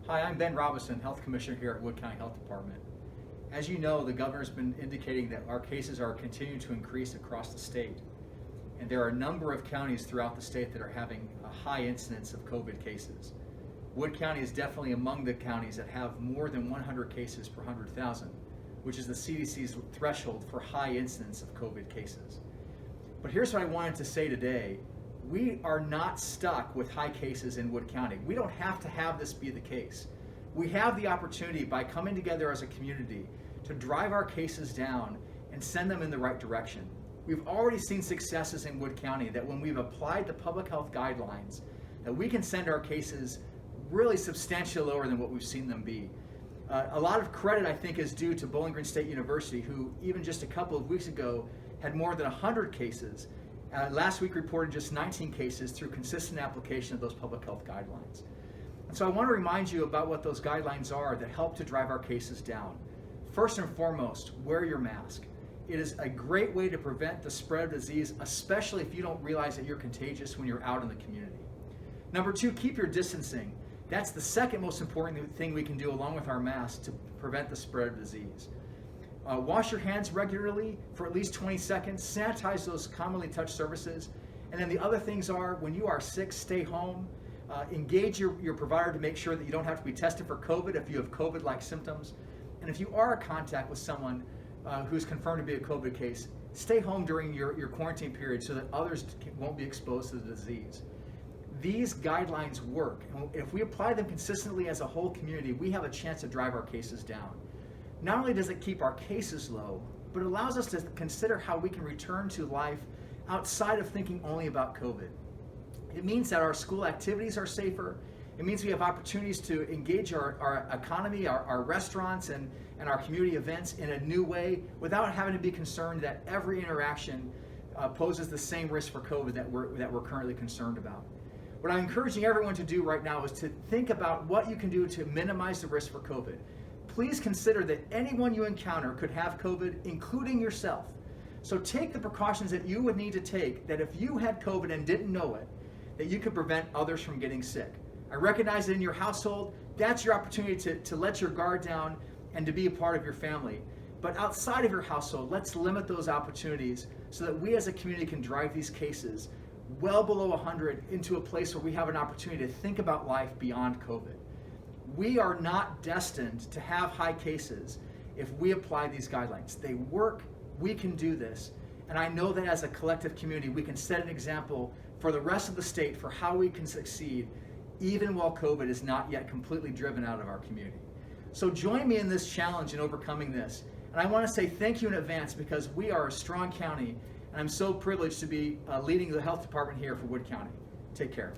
Hi, I'm Ben Robison, Health Commissioner here at Wood County Health Department. As you know, the governor's been indicating that our cases are continuing to increase across the state. And there are a number of counties throughout the state that are having a high incidence of COVID cases. Wood County is definitely among the counties that have more than 100 cases per 100,000, which is the CDC's threshold for high incidence of COVID cases. But here's what I wanted to say today. We are not stuck with high cases in Wood County. We don't have to have this be the case. We have the opportunity by coming together as a community to drive our cases down and send them in the right direction. We've already seen successes in Wood County that when we've applied the public health guidelines, that we can send our cases really substantially lower than what we've seen them be. A lot of credit, I think, is due to Bowling Green State University, who even just a couple of weeks ago had more than 100 cases. Last week reported just 19 cases through consistent application of those public health guidelines. And so I want to remind you about what those guidelines are that help to drive our cases down. First and foremost, wear your mask. It is a great way to prevent the spread of disease, especially if you don't realize that you're contagious when you're out in the community. Number two, keep your distancing. That's the second most important thing we can do along with our masks to prevent the spread of disease. Wash your hands regularly for at least 20 seconds. Sanitize those commonly touched surfaces. And then the other things are, when you are sick, stay home. Engage your provider to make sure that you don't have to be tested for COVID if you have COVID-like symptoms. And if you are in contact with someone who's confirmed to be a COVID case, stay home during your quarantine period so that others won't be exposed to the disease. These guidelines work. And if we apply them consistently as a whole community, we have a chance to drive our cases down. Not only does it keep our cases low, but it allows us to consider how we can return to life outside of thinking only about COVID. It means that our school activities are safer. It means we have opportunities to engage our economy, our restaurants, and our community events in a new way without having to be concerned that every interaction poses the same risk for COVID that we're currently concerned about. What I'm encouraging everyone to do right now is to think about what you can do to minimize the risk for COVID. Please consider that anyone you encounter could have COVID, including yourself. So take the precautions that you would need to take, that if you had COVID and didn't know it, that you could prevent others from getting sick. I recognize that in your household, that's your opportunity to let your guard down and to be a part of your family. But outside of your household, let's limit those opportunities so that we as a community can drive these cases well below 100 into a place where we have an opportunity to think about life beyond COVID. We are not destined to have high cases if we apply these guidelines. They work, we can do this, and I know that as a collective community, we can set an example for the rest of the state for how we can succeed even while COVID is not yet completely driven out of our community. So join me in this challenge in overcoming this. And I want to say thank you in advance because we are a strong county, and I'm so privileged to be leading the health department here for Wood County. Take care.